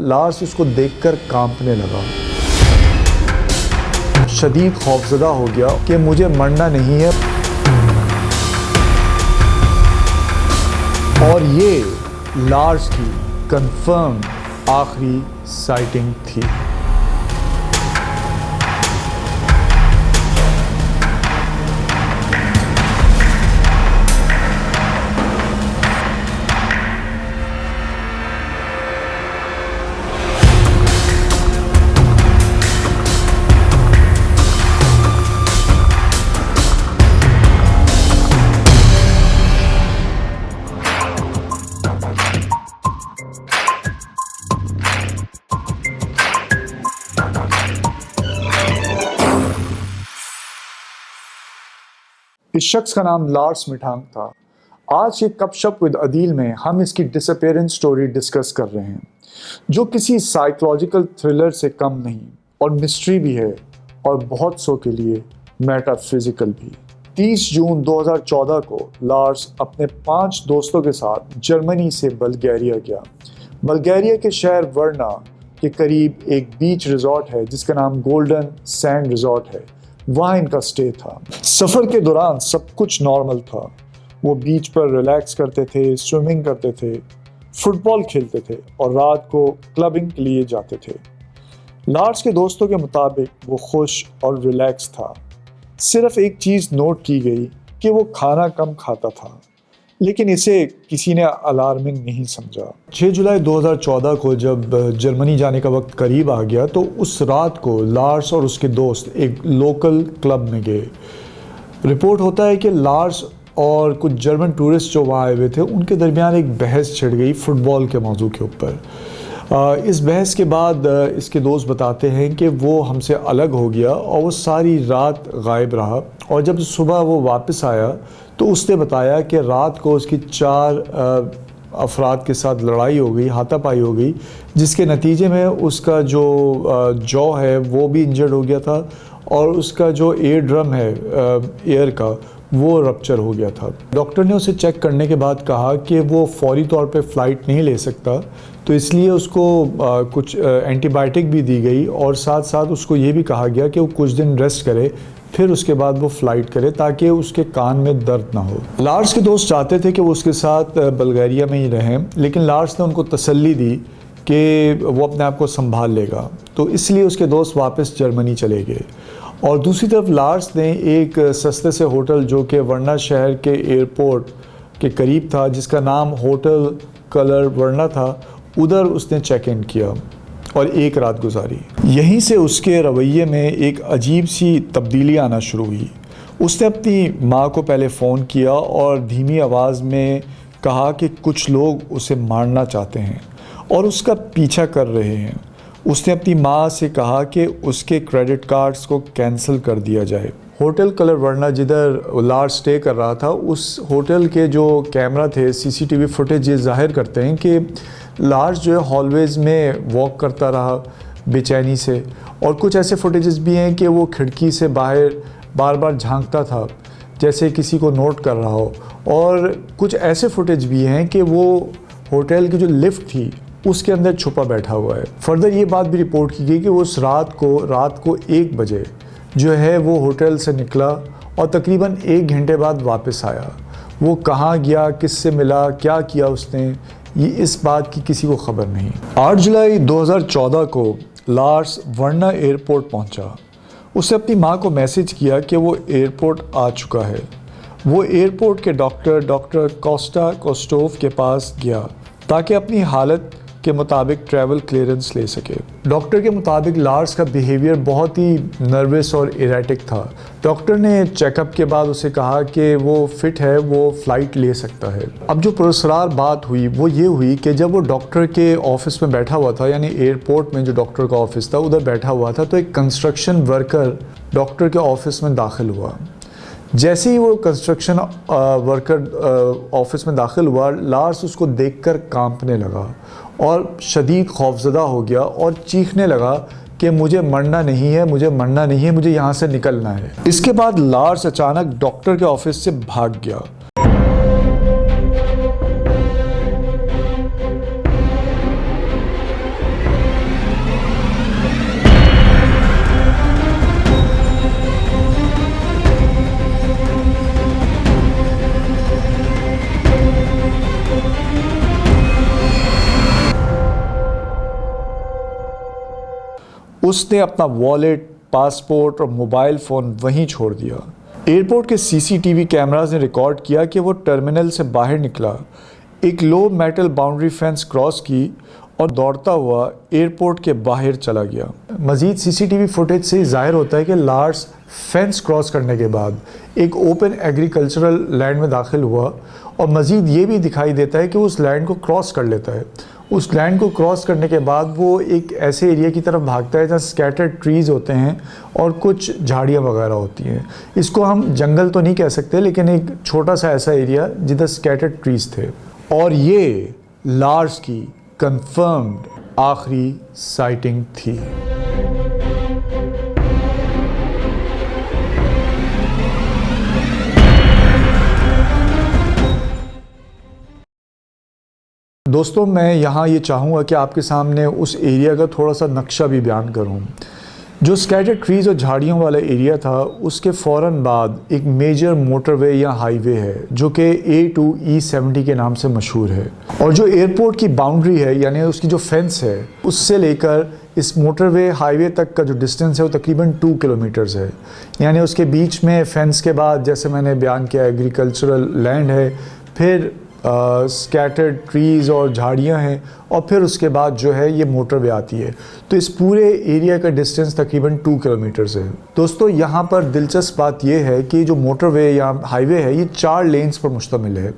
Lars उसको देखकर कांपने लगा, शदीद खौफजदा हो गया कि मुझे मरना नहीं है। और ये लार्स की कंफर्म आखिरी साइटिंग थी। इस शख्स का नाम लार्स मिठांग था। आज के गपशप विद अदील में हम इसकी डिसअपीयरेंस स्टोरी डिस्कस कर रहे हैं, जो किसी साइकोलॉजिकल थ्रिलर से कम नहीं और मिस्ट्री भी है और बहुत सौ के लिए मेटाफिजिकल भी। 30 जून 2014 को लार्स अपने 5 दोस्तों के साथ जर्मनी से बल्गेरिया गया। बल्गेरिया के शहर वर्ना के करीब एक बीच रिजॉर्ट है जिसका नाम गोल्डन सैंड रिजॉर्ट है। वहाँ इनका स्टे था। सफ़र के दौरान सब कुछ नॉर्मल था। वो बीच पर रिलैक्स करते थे, स्विमिंग करते थे, फुटबॉल खेलते थे और रात को क्लबिंग के लिए जाते थे। लार्स के दोस्तों के मुताबिक वो खुश और रिलैक्स था। सिर्फ एक चीज़ नोट की गई कि वो खाना कम खाता था, लेकिन इसे किसी ने अलार्मिंग नहीं समझा। 6 जुलाई 2014 को जब जर्मनी जाने का वक्त करीब आ गया तो उस रात को लार्स और उसके दोस्त एक लोकल क्लब में गए। रिपोर्ट होता है कि लार्स और कुछ जर्मन टूरिस्ट जो वहाँ आए हुए थे उनके दरमियान एक बहस छिड़ गई फुटबॉल के मौजू के ऊपर। इस बहस के बाद इसके दोस्त बताते हैं कि वो हमसे अलग हो गया और वो सारी रात गायब रहा, और जब सुबह वो वापस आया तो उसने बताया कि रात को उसकी 4 अफराद के साथ लड़ाई हो गई, हाथापाई हो गई, जिसके नतीजे में उसका जो जॉ है वो भी इंजर्ड हो गया था और उसका जो एयर ड्रम है एयर का वो रप्चर हो गया था। डॉक्टर ने उसे चेक करने के बाद कहा कि वो फौरी तौर पे फ़्लाइट नहीं ले सकता, तो इसलिए उसको कुछ एंटीबायोटिक भी दी गई और साथ साथ उसको ये भी कहा गया कि वो कुछ दिन रेस्ट करे, फिर उसके बाद वो फ़्लाइट करे ताकि उसके कान में दर्द ना हो। लार्स के दोस्त चाहते थे कि वो उसके साथ बल्गेरिया में ही रहें, लेकिन लार्स ने उनको तसल्ली दी कि वो अपने आप को संभाल लेगा, तो इसलिए उसके दोस्त वापस जर्मनी चले गए। और दूसरी तरफ लार्स ने एक सस्ते से होटल जो कि वर्ना शहर के एयरपोर्ट के करीब था, जिसका नाम होटल कलर वर्ना था, उधर उसने चेक इन किया और एक रात गुजारी। यहीं से उसके रवैये में एक अजीब सी तब्दीली आना शुरू हुई। उसने अपनी माँ को पहले फ़ोन किया और धीमी आवाज़ में कहा कि कुछ लोग उसे मारना चाहते हैं और उसका पीछा कर रहे हैं। उसने अपनी माँ से कहा कि उसके क्रेडिट कार्ड्स को कैंसिल कर दिया जाए। होटल कलर वर्ना जिधर लार्स स्टे कर रहा था, उस होटल के जो कैमरा थे, सीसीटीवी फुटेज ये जाहिर करते हैं कि लार्स जो है हॉलवेज़ में वॉक करता रहा बेचैनी से, और कुछ ऐसे फुटेजेस भी हैं कि वो खिड़की से बाहर बार बार झांकता था जैसे किसी को नोट कर रहा हो, और कुछ ऐसे फुटेज भी हैं कि वो होटल की जो लिफ्ट थी उसके अंदर छुपा बैठा हुआ है। फर्दर ये बात भी रिपोर्ट की गई कि वो उस रात को 1 बजे जो है वो होटल से निकला और तकरीबन 1 घंटे बाद वापस आया। वो कहाँ गया, किससे मिला, क्या किया उसने, ये इस बात की किसी को खबर नहीं। 8 जुलाई 2014 को लार्स वर्ना एयरपोर्ट पहुंचा। उसने अपनी माँ को मैसेज किया कि वो एयरपोर्ट आ चुका है। वो एयरपोर्ट के डॉक्टर कोस्टा कोस्टोव के पास गया ताकि अपनी हालत के मुताबिक ट्रैवल क्लियरेंस ले सके। डॉक्टर के मुताबिक लार्स का बिहेवियर बहुत ही नर्वस और इरेटिक था। डॉक्टर ने चेकअप के बाद उसे कहा कि वो फिट है, वो फ़्लाइट ले सकता है। अब जो पुरस्कार बात हुई वो ये हुई कि जब वो डॉक्टर के ऑफिस में बैठा हुआ था, यानी एयरपोर्ट में जो डॉक्टर का ऑफिस था उधर बैठा हुआ था, तो एक कंस्ट्रक्शन वर्कर डॉक्टर के ऑफिस में दाखिल हुआ। जैसे ही वो कंस्ट्रक्शन वर्कर ऑफिस में दाखिल हुआ, लार्स उसको देखकर कांपने लगा और शदीद खौफजदा हो गया और चीखने लगा कि मुझे मरना नहीं है, मुझे मरना नहीं है, मुझे यहाँ से निकलना है। इसके बाद लार्स अचानक डॉक्टर के ऑफिस से भाग गया। उसने अपना वॉलेट, पासपोर्ट और मोबाइल फ़ोन वहीं छोड़ दिया। एयरपोर्ट के सीसीटीवी कैमरास ने रिकॉर्ड किया कि वो टर्मिनल से बाहर निकला, एक लो मेटल बाउंड्री फेंस क्रॉस की और दौड़ता हुआ एयरपोर्ट के बाहर चला गया। मज़ीद सीसीटीवी फुटेज से जाहिर होता है कि लार्स फेंस क्रॉस करने के बाद एक ओपन एग्रीकल्चरल लैंड में दाखिल हुआ और मज़ीद ये भी दिखाई देता है कि वो उस लैंड को क्रॉस कर लेता है। उस लैंड को क्रॉस करने के बाद वो एक ऐसे एरिया की तरफ भागता है जहाँ स्कैटर्ड ट्रीज़ होते हैं और कुछ झाड़ियाँ वगैरह होती हैं। इसको हम जंगल तो नहीं कह सकते, लेकिन एक छोटा सा ऐसा एरिया जिधर स्कैटर्ड ट्रीज़ थे। और ये लार्स की कंफर्म्ड आखिरी साइटिंग थी। दोस्तों, मैं यहाँ ये चाहूँगा कि आपके सामने उस एरिया का थोड़ा सा नक्शा भी बयान करूँ। जो स्कैटर्ड ट्रीज़ और झाड़ियों वाला एरिया था, उसके फ़ौरन बाद एक मेजर मोटरवे या हाईवे है जो कि A2E70 के नाम से मशहूर है। और जो एयरपोर्ट की बाउंड्री है, यानी उसकी जो फेंस है, उससे लेकर इस मोटरवे हाईवे तक का जो डिस्टेंस है वो तकरीबन 2 किलोमीटर्स है। यानी उसके बीच में फेंस के बाद, जैसे मैंने बयान किया, एग्रीकल्चरल लैंड है, फिर स्कैटर्ड ट्रीज़ और झाड़ियाँ हैं, और फिर उसके बाद जो है ये मोटरवे आती है। तो इस पूरे एरिया का डिस्टेंस तकरीबन 2 किलोमीटर्स है। दोस्तों, यहाँ पर दिलचस्प बात यह है कि जो मोटरवे या हाईवे है, ये 4 लेन्स पर मुश्तमिल है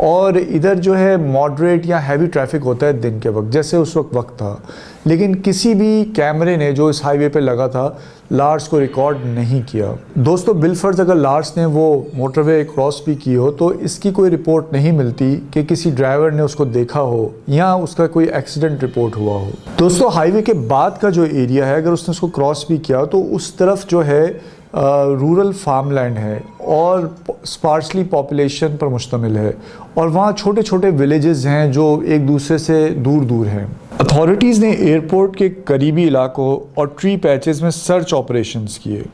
और इधर जो है मॉडरेट या हैवी ट्रैफिक होता है दिन के वक्त, जैसे उस वक्त था। लेकिन किसी भी कैमरे ने जो इस हाईवे पे लगा था लार्स को रिकॉर्ड नहीं किया। दोस्तों, बिलफर्ज अगर लार्स ने वो मोटरवे क्रॉस भी की हो तो इसकी कोई रिपोर्ट नहीं मिलती कि किसी ड्राइवर ने उसको देखा हो या उसका कोई एक्सीडेंट रिपोर्ट हुआ हो। दोस्तों, हाईवे के बाद का जो एरिया है, अगर उसने उसको क्रॉस भी किया तो उस तरफ जो है रूरल फार्मलैंड है और स्पार्सली पॉपुलेशन पर मुश्तमिल है, और वहाँ छोटे छोटे विलेजेस हैं जो एक दूसरे से दूर दूर हैं। अथॉरिटीज़ ने एयरपोर्ट के करीबी इलाकों और ट्री पैचेस में सर्च ऑपरेशंस किए,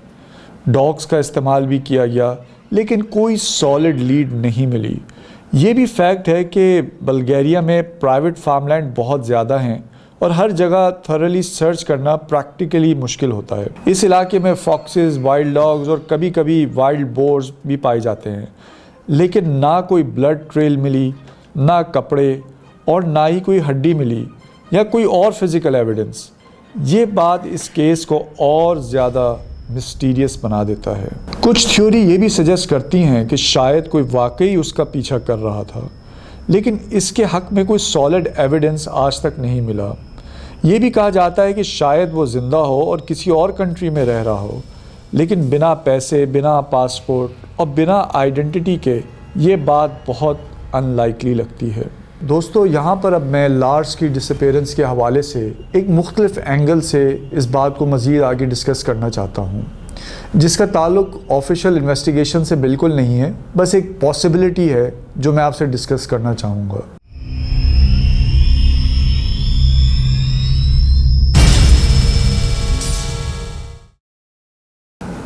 डॉग्स का इस्तेमाल भी किया गया, लेकिन कोई सॉलिड लीड नहीं मिली। ये भी फैक्ट है कि बल्गारिया में प्राइवेट फार्मलैंड बहुत ज़्यादा हैं और हर जगह थॉरली सर्च करना प्रैक्टिकली मुश्किल होता है। इस इलाके में फॉक्सेस, वाइल्ड डॉग्स और कभी कभी वाइल्ड बोर्स भी पाए जाते हैं, लेकिन ना कोई ब्लड ट्रेल मिली, ना कपड़े, और ना ही कोई हड्डी मिली या कोई और फिज़िकल एविडेंस। ये बात इस केस को और ज़्यादा मिस्टीरियस बना देता है। कुछ थ्योरी ये भी सजेस्ट करती हैं कि शायद कोई वाकई उसका पीछा कर रहा था, लेकिन इसके हक में कोई सॉलिड एविडेंस आज तक नहीं मिला। ये भी कहा जाता है कि शायद वो ज़िंदा हो और किसी और कंट्री में रह रहा हो, लेकिन बिना पैसे, बिना पासपोर्ट और बिना आइडेंटिटी के ये बात बहुत अनलाइकली लगती है। दोस्तों, यहाँ पर अब मैं लार्स की डिसअपीयरेंस के हवाले से एक मुख्तलिफ एंगल से इस बात को मज़ीद आगे डिस्कस करना चाहता हूँ, जिसका ताल्लुक ऑफिशियल इन्वेस्टिगेशन से बिल्कुल नहीं है, बस एक पॉसिबिलिटी है जो मैं आपसे डिस्कस करना चाहूँगा।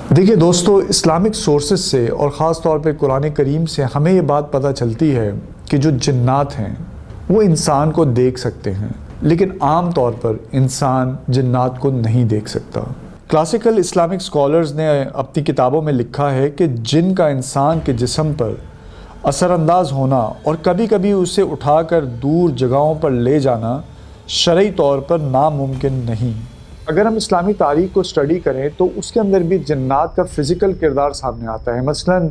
देखिए दोस्तों, इस्लामिक सोर्सेज से और ख़ास तौर पे कुरान करीम से हमें ये बात पता चलती है कि जो जिन्नात हैं वो इंसान को देख सकते हैं, लेकिन आम तौर पर इंसान जिन्नात को नहीं देख सकता। क्लासिकल इस्लामिक स्कॉलर्स ने अपनी किताबों में लिखा है कि जिन का इंसान के जिस्म पर असरअंदाज होना और कभी कभी उसे उठाकर दूर जगहों पर ले जाना शरई तौर पर नामुमकिन नहीं। अगर हम इस्लामी तारीख़ को स्टडी करें तो उसके अंदर भी जन्नात का फ़िज़िकल किरदार सामने आता है। मसलन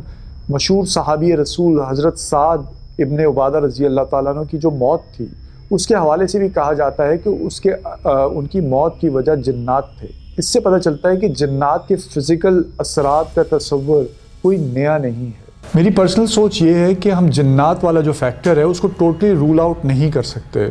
मशहूर सहाबी रसूल हज़रत साद इब्न उबादा रज़ी अल्लाह ताला अन्हु की जो मौत थी, उसके हवाले से भी कहा जाता है कि उनकी मौत की वजह जन्नात थे। इससे पता चलता है कि जन्नात के फ़िज़िकल असरात का तस्वुर कोई नया नहीं है। मेरी पर्सनल सोच ये है कि हम जन्नात वाला जो फैक्टर है उसको टोटली रूल आउट नहीं कर सकते,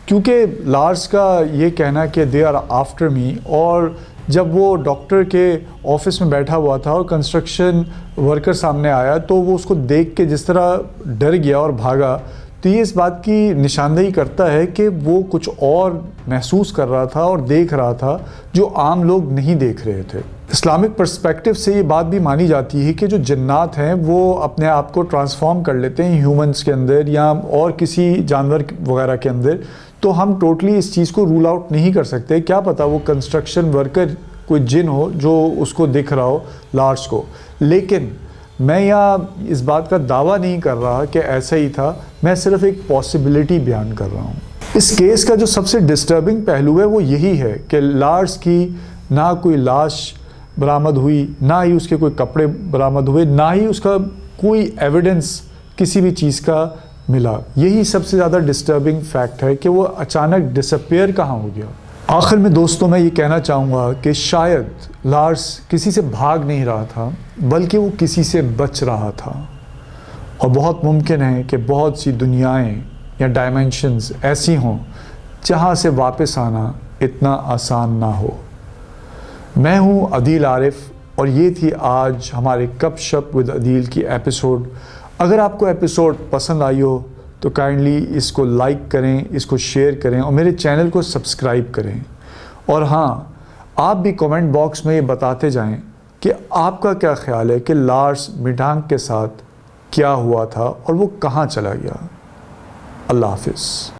क्योंकि लार्स का ये कहना कि दे आर आफ्टर मी, और जब वो डॉक्टर के ऑफिस में बैठा हुआ था और कंस्ट्रक्शन वर्कर सामने आया तो वो उसको देख के जिस तरह डर गया और भागा, तो ये इस बात की निशानदेही करता है कि वो कुछ और महसूस कर रहा था और देख रहा था जो आम लोग नहीं देख रहे थे। इस्लामिक पर्सपेक्टिव से ये बात भी मानी जाती है कि जो जिन्नात हैं वो अपने आप को ट्रांसफॉर्म कर लेते हैं ह्यूमंस के अंदर या और किसी जानवर वगैरह के अंदर, तो हम टोटली इस चीज़ को रूल आउट नहीं कर सकते। क्या पता वो कंस्ट्रक्शन वर्कर कोई जिन हो जो उसको दिख रहा हो लार्स को। लेकिन मैं यहाँ इस बात का दावा नहीं कर रहा कि ऐसा ही था, मैं सिर्फ एक पॉसिबिलिटी बयान कर रहा हूँ। इस केस का जो सबसे डिस्टर्बिंग पहलू है वो यही है कि लार्स की ना कोई लाश बरामद हुई, ना ही उसके कोई कपड़े बरामद हुए, ना ही उसका कोई एविडेंस किसी भी चीज़ का मिला। यही सबसे ज़्यादा डिस्टर्बिंग फैक्ट है कि वो अचानक डिसअपेयर कहाँ हो गया। आखिर में दोस्तों मैं ये कहना चाहूँगा कि शायद लार्स किसी से भाग नहीं रहा था, बल्कि वो किसी से बच रहा था। और बहुत मुमकिन है कि बहुत सी दुनियाएं या डायमेंशंस ऐसी हों जहाँ से वापस आना इतना आसान ना हो। मैं हूँ अदील आरिफ और ये थी आज हमारे गपशप विद अदील की एपिसोड। अगर आपको एपिसोड पसंद आई हो तो काइंडली इसको लाइक करें, इसको शेयर करें और मेरे चैनल को सब्सक्राइब करें। और हाँ, आप भी कमेंट बॉक्स में ये बताते जाएं कि आपका क्या ख्याल है कि लार्स मिठांग के साथ क्या हुआ था और वो कहाँ चला गया। अल्लाह हाफिज़।